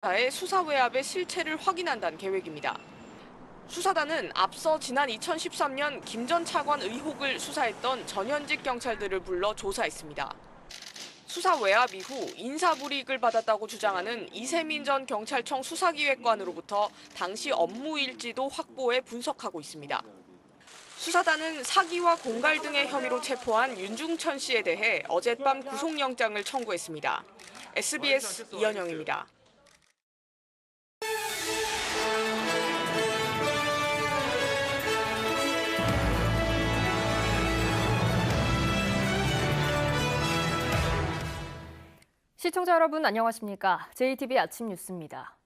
의 수사 외압의 실체를 확인한다는 계획입니다. 수사단은 앞서 지난 2013년 김 전 차관 의혹을 수사했던 전현직 경찰들을 불러 조사했습니다. 수사 외압 이후 인사불이익을 받았다고 주장하는 이세민 전 경찰청 수사기획관으로부터 당시 업무 일지도 확보해 분석하고 있습니다. 수사단은 사기와 공갈 등의 혐의로 체포한 윤중천 씨에 대해 어젯밤 구속영장을 청구했습니다. SBS 이현영입니다. 시청자 여러분 안녕하십니까? JTBC 아침 뉴스입니다.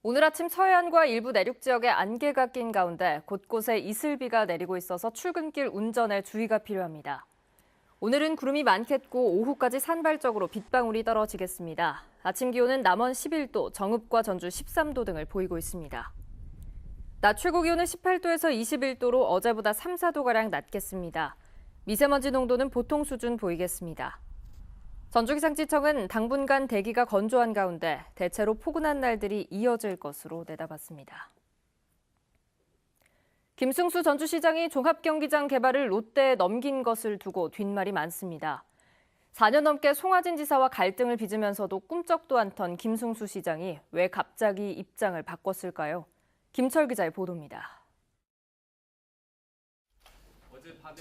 오늘 아침 서해안과 일부 내륙 지역에 안개가 낀 가운데 곳곳에 이슬비가 내리고 있어서 출근길 운전에 주의가 필요합니다. 오늘은 구름이 많겠고 오후까지 산발적으로 빗방울이 떨어지겠습니다. 아침 기온은 남원 11도, 정읍과 전주 13도 등을 보이고 있습니다. 낮 최고 기온은 18도에서 21도로 어제보다 3, 4도가량 낮겠습니다. 미세먼지 농도는 보통 수준 보이겠습니다. 전주기상지청은 당분간 대기가 건조한 가운데 대체로 포근한 날들이 이어질 것으로 내다봤습니다. 김승수 전주시장이 종합경기장 개발을 롯데에 넘긴 것을 두고 뒷말이 많습니다. 4년 넘게 송하진 지사와 갈등을 빚으면서도 꿈쩍도 않던 김승수 시장이 왜 갑자기 입장을 바꿨을까요? 김철 기자의 보도입니다.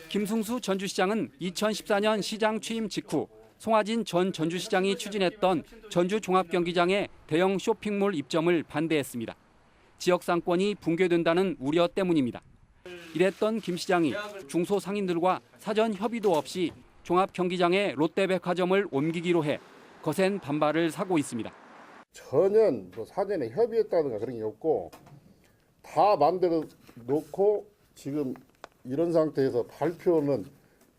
김승수 전주시장은 2014년 시장 취임 직후 송하진 전 전주시장이 추진했던 전주 종합경기장의 대형 쇼핑몰 입점을 반대했습니다. 지역 상권이 붕괴된다는 우려 때문입니다. 이랬던 김 시장이 중소상인들과 사전 협의도 없이 종합경기장에 롯데백화점을 옮기기로 해 거센 반발을 사고 있습니다. 전혀 사전에 협의했다든가 그런 게 없고 다 마음대로 놓고 지금 이런 상태에서 발표는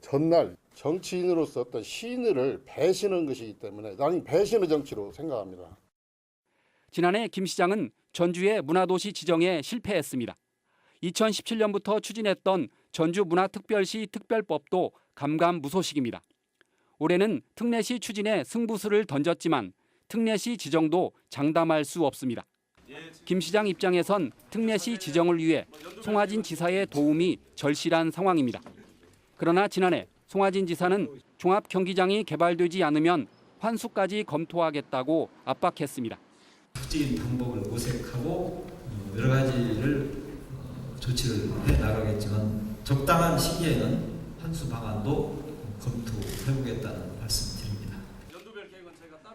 전날 정치인으로서 어떤 신의를 배신한 것이기 때문에 나는 배신의 정치로 생각합니다. 지난해 김 시장은 전주의 문화도시 지정에 실패했습니다. 2017년부터 추진했던 전주문화특별시 특별법도 감감무소식입니다. 올해는 특례시 추진에 승부수를 던졌지만 특례시 지정도 장담할 수 없습니다. 김 시장 입장에선 특례시 지정을 위해 송하진 지사의 도움이 절실한 상황입니다. 그러나 지난해 송하진 지사는 종합경기장이 개발되지 않으면 환수까지 검토하겠다고 압박했습니다. 국제적인 방법을 모색하고 여러 가지를 조치를 해 나가겠지만 적당한 시기에는 환수 방안도 검토해보겠다는 말씀드립니다.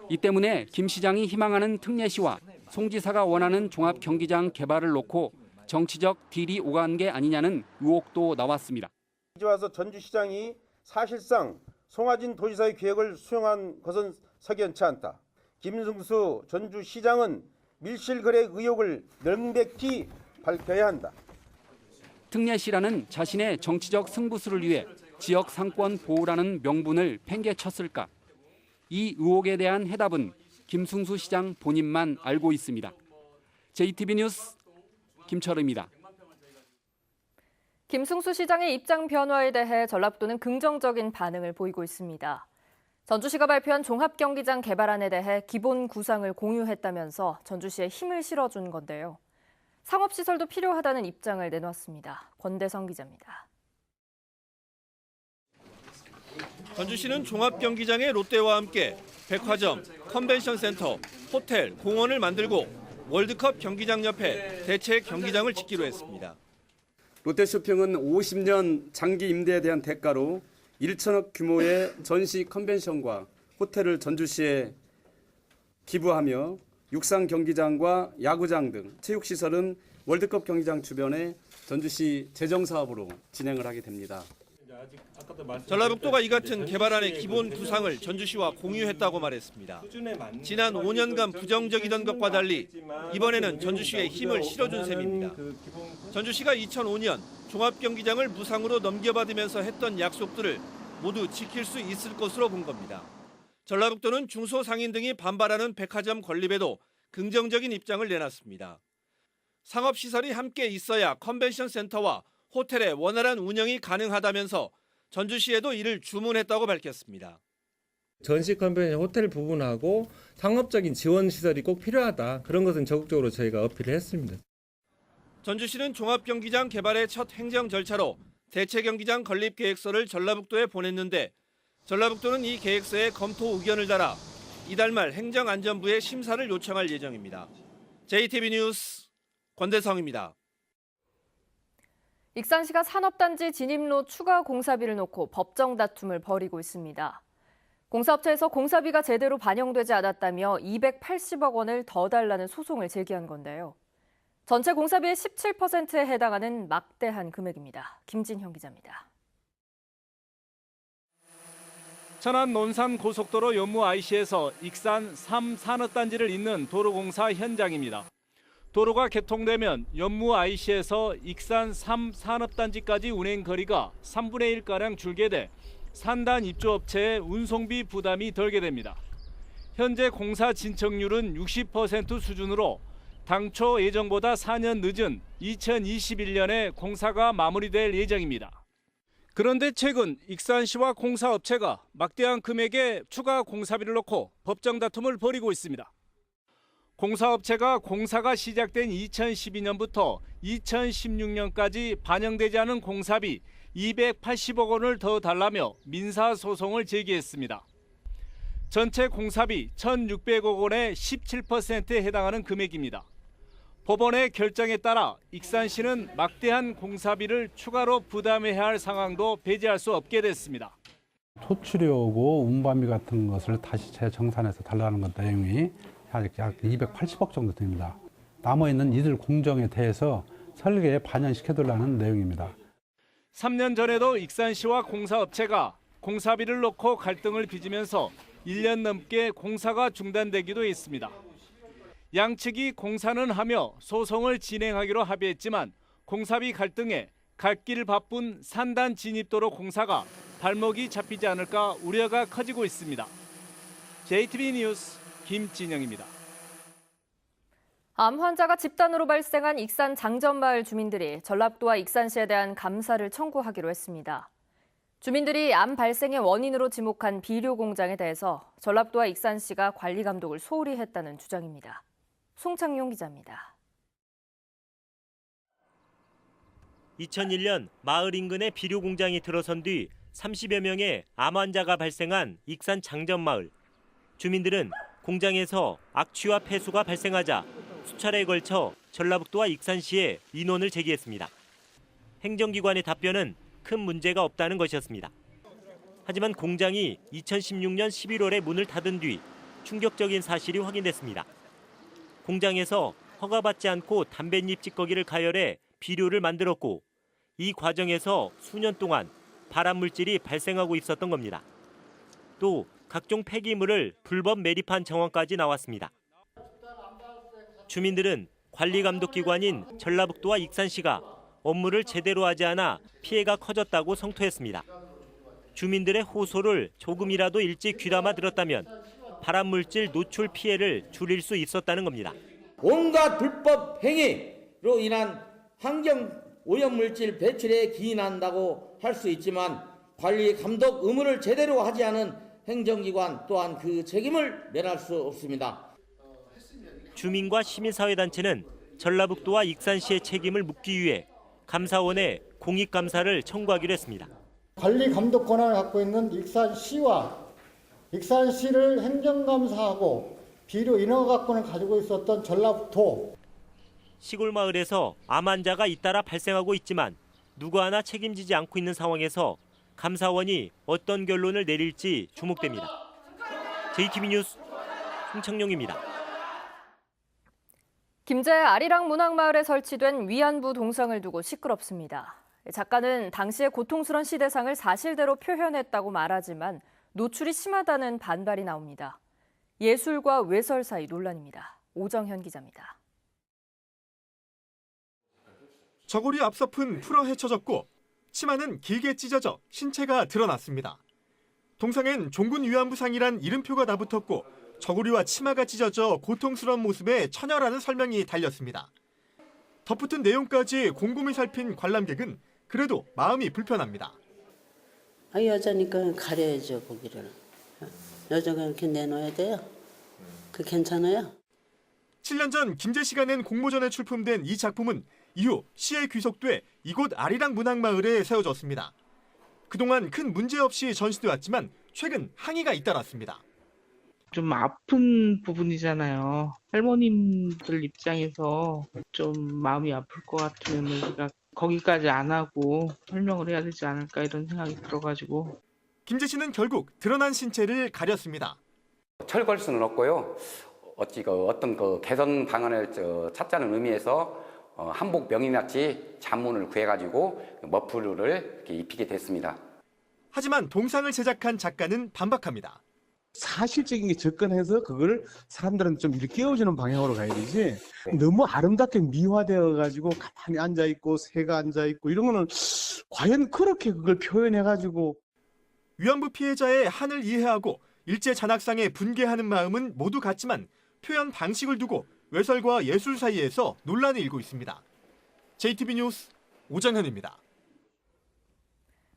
이 때문에 김 시장이 희망하는 특례시와 송 지사가 원하는 종합경기장 개발을 놓고 정치적 딜이 오간 게 아니냐는 의혹도 나왔습니다. 이제 와서 전주시장이 사실상 송하진 도지사의 계획을 수용한 것은 석연치 않다. 김승수 전주시장은 밀실거래 의혹을 명백히 밝혀야 한다. 특례시라는 자신의 정치적 승부수를 위해 지역 상권 보호라는 명분을 팽개쳤을까? 이 의혹에 대한 해답은 김승수 시장 본인만 알고 있습니다. JTBC 뉴스 김철우입니다. 김승수 시장의 입장 변화에 대해 전라북도는 긍정적인 반응을 보이고 있습니다. 전주시가 발표한 종합경기장 개발안에 대해 기본 구상을 공유했다면서 전주시에 힘을 실어준 건데요. 상업시설도 필요하다는 입장을 내놨습니다. 권대성 기자입니다. 전주시는 종합경기장에 롯데와 함께 백화점, 컨벤션센터, 호텔, 공원을 만들고 월드컵 경기장 옆에 대체 경기장을 짓기로 했습니다. 롯데쇼핑은 50년 장기 임대에 대한 대가로 1천억 규모의 전시 컨벤션과 호텔을 전주시에 기부하며 육상 경기장과 야구장 등 체육시설은 월드컵 경기장 주변에 전주시 재정사업으로 진행을 하게 됩니다. 전라북도가 이 같은 개발안의 기본 구상을 전주시와 공유했다고 말했습니다. 지난 5년간 부정적이던 것과 달리 이번에는 전주시에 힘을 실어준 셈입니다. 전주시가 2005년 종합경기장을 무상으로 넘겨받으면서 했던 약속들을 모두 지킬 수 있을 것으로 본 겁니다. 전라북도는 중소상인 등이 반발하는 백화점 건립에도 긍정적인 입장을 내놨습니다. 상업시설이 함께 있어야 컨벤션 센터와 호텔의 원활한 운영이 가능하다면서 전주시에도 이를 주문했다고 밝혔습니다. 전시 컨벤션 호텔 부분하고 상업적인 지원 시설이 꼭 필요하다. 그런 것은 적극적으로 저희가 어필을 했습니다. 전주시는 종합경기장 개발의 첫 행정 절차로 대체 경기장 건립 계획서를 전라북도에 보냈는데 전라북도는 이 계획서에 검토 의견을 달아 이달 말 행정안전부에 심사를 요청할 예정입니다. JTB 뉴스 권대성입니다. 익산시가 산업단지 진입로 추가 공사비를 놓고 법정 다툼을 벌이고 있습니다. 공사업체에서 공사비가 제대로 반영되지 않았다며 280억 원을 더 달라는 소송을 제기한 건데요. 전체 공사비의 17%에 해당하는 막대한 금액입니다. 김진형 기자입니다. 천안 논산 고속도로 연무 IC에서 익산 3산업단지를 잇는 도로공사 현장입니다. 도로가 개통되면 연무 IC에서 익산 3산업단지까지 운행 거리가 3분의 1가량 줄게 돼 산단 입주업체의 운송비 부담이 덜게 됩니다. 현재 공사 진척률은 60% 수준으로 당초 예정보다 4년 늦은 2021년에 공사가 마무리될 예정입니다. 그런데 최근 익산시와 공사업체가 막대한 금액의 추가 공사비를 놓고 법정 다툼을 벌이고 있습니다. 공사업체가 공사가 시작된 2012년부터 2016년까지 반영되지 않은 공사비 280억 원을 더 달라며 민사소송을 제기했습니다. 전체 공사비 1,600억 원의 17%에 해당하는 금액입니다. 법원의 결정에 따라 익산시는 막대한 공사비를 추가로 부담해야 할 상황도 배제할 수 없게 됐습니다. 토출료고 운반비 같은 것을 다시 재정산해서 달라는 것 내용이 약 280억 정도 됩니다. 남아있는 이들 공정에 대해서 설계에 반영시켜달라는 내용입니다. 3년 전에도 익산시와 공사업체가 공사비를 놓고 갈등을 빚으면서 1년 넘게 공사가 중단되기도 했습니다. 양측이 공사는 하며 소송을 진행하기로 합의했지만 공사비 갈등에 갈 길 바쁜 산단 진입도로 공사가 발목이 잡히지 않을까 우려가 커지고 있습니다. JTB 뉴스 김진영입니다. 암 환자가 집단으로 발생한 익산 장전마을 주민들이 전라북도와 익산시에 대한 감사를 청구하기로 했습니다. 주민들이 암 발생의 원인으로 지목한 비료 공장에 대해서 전라북도와 익산시가 관리 감독을 소홀히 했다는 주장입니다. 송창용 기자입니다. 2001년 마을 인근에 비료 공장이 들어선 뒤 30여 명의 암 환자가 발생한 익산 장전마을. 주민들은 공장에서 악취와 폐수가 발생하자 수차례에 걸쳐 전라북도와 익산시에 인원을 제기했습니다. 행정기관의 답변은 큰 문제가 없다는 것이었습니다. 하지만 공장이 2016년 11월에 문을 닫은 뒤 충격적인 사실이 확인됐습니다. 공장에서 허가받지 않고 담뱃잎 찌꺼기를 가열해 비료를 만들었고 이 과정에서 수년 동안 발암물질이 발생하고 있었던 겁니다. 또 각종 폐기물을 불법 매립한 정황까지 나왔습니다. 주민들은 관리감독기관인 전라북도와 익산시가 업무를 제대로 하지 않아 피해가 커졌다고 성토했습니다. 주민들의 호소를 조금이라도 일찍 귀담아 들었다면 발암물질 노출 피해를 줄일 수 있었다는 겁니다. 온갖 불법 행위로 인한 환경 오염물질 배출에 기인한다고 할 수 있지만 관리 감독 의무를 제대로 하지 않은 행정기관 또한 그 책임을 면할 수 없습니다. 주민과 시민사회단체는 전라북도와 익산시의 책임을 묻기 위해 감사원에 공익감사를 청구하기로 했습니다. 관리 감독 권한을 갖고 있는 익산시와 익산시를 행정감사하고 비료 인허가권을 가지고 있었던 전라북도. 시골 마을에서 암 환자가 잇따라 발생하고 있지만 누구 하나 책임지지 않고 있는 상황에서 감사원이 어떤 결론을 내릴지 주목됩니다. JTB 뉴스 송창용입니다. 김제 아리랑 문학마을에 설치된 위안부 동상을 두고 시끄럽습니다. 작가는 당시의 고통스러운 시대상을 사실대로 표현했다고 말하지만 노출이 심하다는 반발이 나옵니다. 예술과 외설 사이 논란입니다. 오정현 기자입니다. 저고리 앞서픈 풀어 헤쳐졌고 치마는 길게 찢어져 신체가 드러났습니다. 동상엔 종군 위안부상이란 이름표가 나붙었고 저고리와 치마가 찢어져 고통스러운 모습에 처녀라는 설명이 달렸습니다. 덧붙은 내용까지 곰곰이 살핀 관람객은 그래도 마음이 불편합니다. 여자니까 가려야죠, 거기를. 여자가 이렇게 내놔야 돼요. 그 괜찮아요? 7년 전 김제 씨가 낸 공모전에 출품된 이 작품은 이후 시에 귀속돼 이곳 아리랑 문학마을에 세워졌습니다. 그동안 큰 문제 없이 전시돼 왔지만 최근 항의가 잇따랐습니다. 좀 아픈 부분이잖아요. 할머님들 입장에서 좀 마음이 아플 것 같으면 우리가 거기까지 안 하고 설명을 해야 되지 않을까 이런 생각이 들어가지고. 김제 씨는 결국 드러난 신체를 가렸습니다. 철거할 수는 없고요. 어떤 개선 방안을 찾자는 의미에서 한복 명의같이 잔문을 구해가지고 머플러를 이렇게 입히게 됐습니다. 하지만 동상을 제작한 작가는 반박합니다. 사실적인 게 접근해서 그걸 사람들한테 좀 일깨워주는 방향으로 가야 되지, 너무 아름답게 미화되어 가지고 가만히 앉아 있고 새가 앉아 있고 이런 거는 과연 그렇게 그걸 표현해 가지고. 위안부 피해자의 한을 이해하고 일제 잔학상에 분개하는 마음은 모두 같지만 표현 방식을 두고 외설과 예술 사이에서 논란이 일고 있습니다. JTB 뉴스 오정현입니다.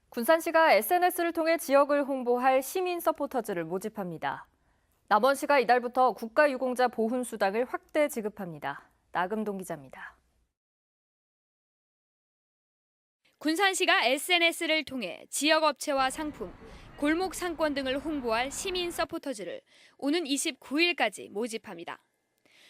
군산시가 SNS를 통해 지역을 홍보할 시민 서포터즈를 모집합니다. 남원시가 이달부터 국가유공자 보훈수당을 확대 지급합니다. 나금동 기자입니다. 군산시가 SNS를 통해 지역업체와 상품, 골목 상권 등을 홍보할 시민 서포터즈를 오는 29일까지 모집합니다.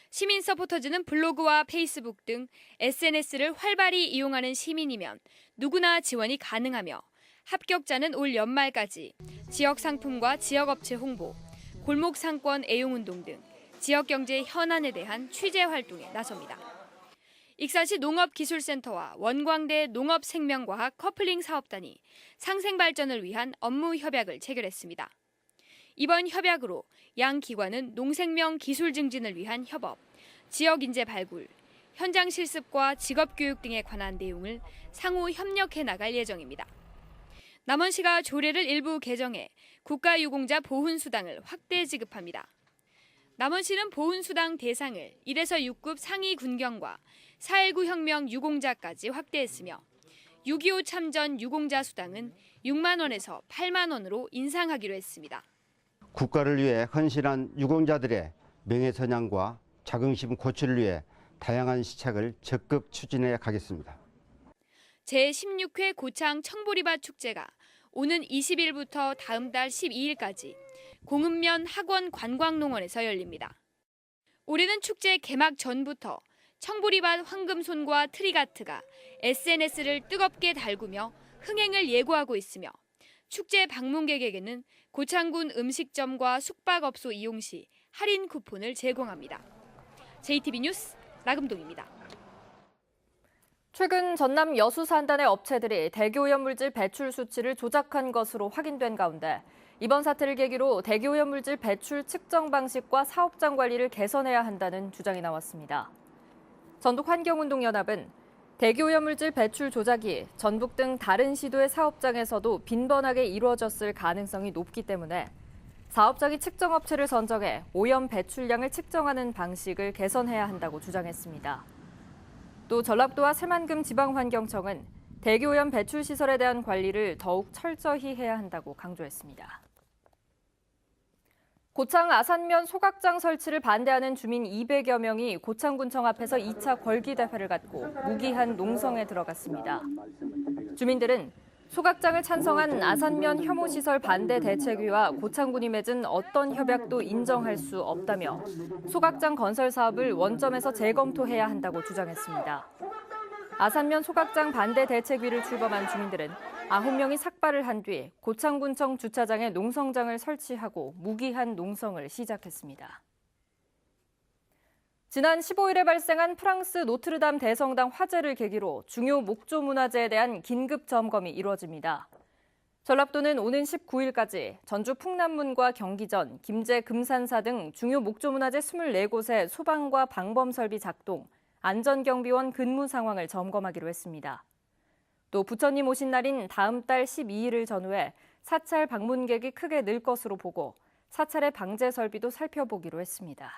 시민 서포터즈는 블로그와 페이스북 등 SNS를 활발히 이용하는 시민이면 누구나 지원이 가능하며 합격자는 올 연말까지 지역 상품과 지역업체 홍보, 골목 상권 애용운동 등 지역경제 현안에 대한 취재 활동에 나섭니다. 익산시 농업기술센터와 원광대 농업생명과학 커플링 사업단이 상생발전을 위한 업무 협약을 체결했습니다. 이번 협약으로 양 기관은 농생명 기술 증진을 위한 협업, 지역인재 발굴, 현장 실습과 직업교육 등에 관한 내용을 상호 협력해 나갈 예정입니다. 남원시가 조례를 일부 개정해 국가유공자 보훈수당을 확대 지급합니다. 남원시는 보훈수당 대상을 1에서 6급 상위 군경과 4.19 혁명 유공자까지 확대했으며 6.25 참전 유공자 수당은 6만 원에서 8만 원으로 인상하기로 했습니다. 국가를 위해 헌신한 유공자들의 명예선양과 자긍심 고취를 위해 다양한 시책을 적극 추진해 가겠습니다. 제16회 고창 청보리밭 축제가 오는 20일부터 다음 달 12일까지 공읍면 학원 관광농원에서 열립니다. 올해는 축제 개막 전부터 청보리밭 황금손과 트리가트가 SNS를 뜨겁게 달구며 흥행을 예고하고 있으며 축제 방문객에게는 고창군 음식점과 숙박업소 이용 시 할인 쿠폰을 제공합니다. JTB 뉴스 나금동입니다. 최근 전남 여수 산단의 업체들이 대기오염물질 배출 수치를 조작한 것으로 확인된 가운데 이번 사태를 계기로 대기오염물질 배출 측정 방식과 사업장 관리를 개선해야 한다는 주장이 나왔습니다. 전북환경운동연합은 대기오염물질 배출 조작이 전북 등 다른 시도의 사업장에서도 빈번하게 이루어졌을 가능성이 높기 때문에 사업장이 측정업체를 선정해 오염 배출량을 측정하는 방식을 개선해야 한다고 주장했습니다. 또 전라도와 새만금 지방환경청은 대기오염 배출 시설에 대한 관리를 더욱 철저히 해야 한다고 강조했습니다. 고창 아산면 소각장 설치를 반대하는 주민 200여 명이 고창군청 앞에서 2차 걸기대회를 갖고 무기한 농성에 들어갔습니다. 주민들은 소각장을 찬성한 아산면 혐오시설 반대 대책위와 고창군이 맺은 어떤 협약도 인정할 수 없다며 소각장 건설 사업을 원점에서 재검토해야 한다고 주장했습니다. 아산면 소각장 반대 대책위를 출범한 주민들은 9명이 삭발을 한 뒤 고창군청 주차장에 농성장을 설치하고 무기한 농성을 시작했습니다. 지난 15일에 발생한 프랑스 노트르담 대성당 화재를 계기로 중요 목조 문화재에 대한 긴급 점검이 이루어집니다. 전라도는 오는 19일까지 전주 풍남문과 경기전, 김제 금산사 등 중요 목조 문화재 24곳의 소방과 방범 설비 작동, 안전경비원 근무 상황을 점검하기로 했습니다. 또 부처님 오신 날인 다음 달 12일을 전후해 사찰 방문객이 크게 늘 것으로 보고 사찰의 방제 설비도 살펴보기로 했습니다.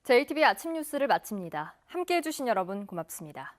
JTB 아침 뉴스를 마칩니다. 함께해 주신 여러분 고맙습니다.